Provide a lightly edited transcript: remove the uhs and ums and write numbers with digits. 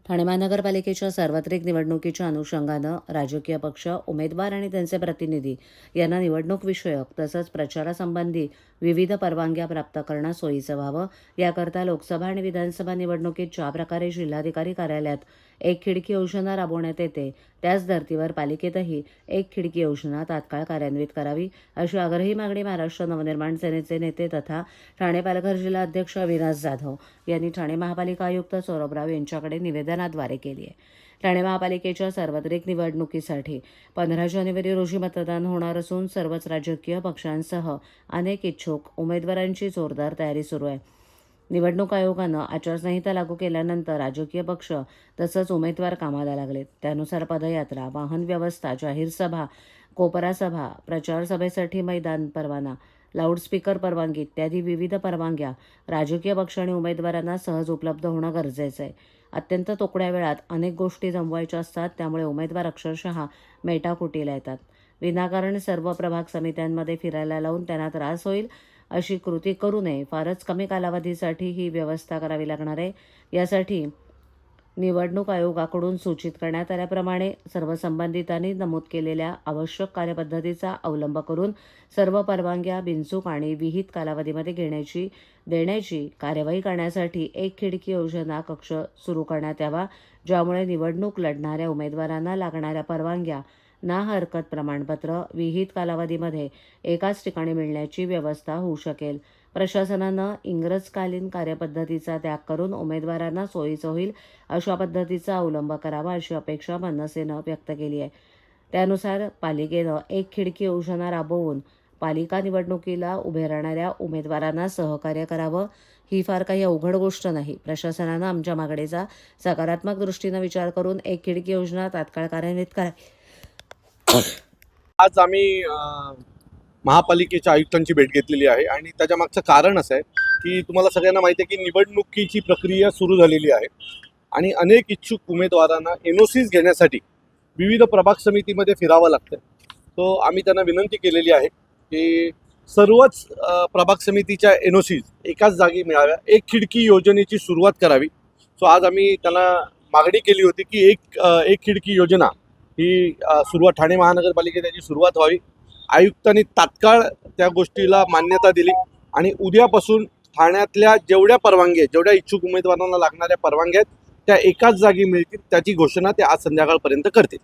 ठाणे महानगरपालिकेच्या सार्वत्रिक निवडणुकीच्या अनुषंगानं राजकीय पक्ष, उमेदवार आणि त्यांचे प्रतिनिधी यांना निवडणूक विषयक तसंच प्रचारासंबंधी विविध परवानग्या प्राप्त करणं सोयीचं व्हावं याकरता लोकसभा आणि विधानसभा निवडणुकीत ज्या प्रकारे जिल्हाधिकारी कार्यालयात एक खिडकी योजना राबवण्यात येते त्याच धर्तीवर पालिकेतही एक खिडकी योजना तात्काळ कार्यान्वित करावी अशी आग्रही मागणी महाराष्ट्र नवनिर्माण सेनेचे नेते तथा ठाणे पालघर जिल्हा अध्यक्ष अविनाश जाधव यांनी ठाणे महापालिका आयुक्त सौरभ राव यांच्याकडे निवेदनाद्वारे केली आहे। ठाणे महापालिकेच्या सार्वत्रिक निवडणुकीसाठी 15 जानेवारी रोजी मतदान होणार असून सर्वच राजकीय पक्षांसह अनेक इच्छुक उमेदवारांची जोरदार तयारी सुरू आहे। निवडणूक आयोगानं आचारसंहिता लागू केल्यानंतर राजकीय पक्ष तसंच उमेदवार कामाला लागलेत। त्यानुसार पदयात्रा, वाहन व्यवस्था, जाहीर सभा, कोपरा सभा, प्रचार सभेसाठी मैदान परवाना, लाऊडस्पीकर परवानगी इत्यादी विविध परवानग्या राजकीय पक्ष आणि उमेदवारांना सहज उपलब्ध होणं गरजेचं आहे। अत्यंत तोकड्या वेळात अनेक गोष्टी जमवायच्या असतात, त्यामुळे उमेदवार अक्षरशः मेटाकुटीला येतात। विनाकारण सर्व प्रभाग समित्यांमध्ये फिरायला लावून त्यांना त्रास होईल अशी कृती करू नये। फारच कमी कालावधीसाठी ही व्यवस्था करावी लागणार आहे। यासाठी निवडणूक आयोगाकडून सूचित करण्यात आल्याप्रमाणे सर्व संबंधितांनी नमूद केलेल्या आवश्यक कार्यपद्धतीचा अवलंब करून सर्व परवानग्या बिनचूक आणि विहित कालावधीमध्ये देण्याची कार्यवाही करण्यासाठी एक खिडकी योजना कक्ष सुरू करण्यात यावा, ज्यामुळे निवडणूक लढणाऱ्या उमेदवारांना लागणाऱ्या परवानग्या ना हरकत प्रमाणपत्र विहित कालावधीमध्ये एकाच ठिकाणी मिळण्याची व्यवस्था होऊ शकेल। प्रशासनानं इंग्रजकालीन कार्यपद्धतीचा त्याग करून उमेदवारांना सोयीचं होईल अशा पद्धतीचा अवलंब करावा अशी अपेक्षा मनसेनं व्यक्त केली आहे। त्यानुसार पालिकेनं एक खिडकी योजना राबवून पालिका निवडणुकीला उभे राहणाऱ्या उमेदवारांना सहकार्य करावं। ही फार काही अवघड गोष्ट नाही। प्रशासनानं आमच्या मागणीचा सकारात्मक दृष्टीनं विचार करून एक खिडकी योजना तात्काळ कार्यान्वित करावी। आज आम्ही महापालिकेच्या आयुक्तांची भेट घेतलेली आहे आणि त्याच्या मागचं कारण असं आहे की तुम्हाला सगळ्यांना माहिती आहे की निवडणुकीची प्रक्रिया सुरू झालेली आहे आणि अनेक इच्छुक उमेदवारांना NOCs घेण्यासाठी विविध प्रभाग समितीमध्ये फिरावं लागतं। तो आम्ही त्यांना विनंती केलेली आहे की सर्वच प्रभाग समितीच्या NOCs एकाच जागी मिळाव्या, एक खिडकी योजनेची सुरुवात करावी। सो आज आम्ही त्यांना मागणी केली होती की एक खिडकी योजना ही सुरुवात ठाणे महानगरपालिकेत त्याची सुरुवात व्हावी। आयुक्तांनी तात्काळ त्या गोष्टीला मान्यता दिली आणि उद्यापासून ठाण्यातल्या जेवढ्या इच्छुक उमेदवारांना लागणाऱ्या परवानग्या आहेत त्या एकाच जागी मिळतील, त्याची घोषणा ते आज संध्याकाळपर्यंत करतील।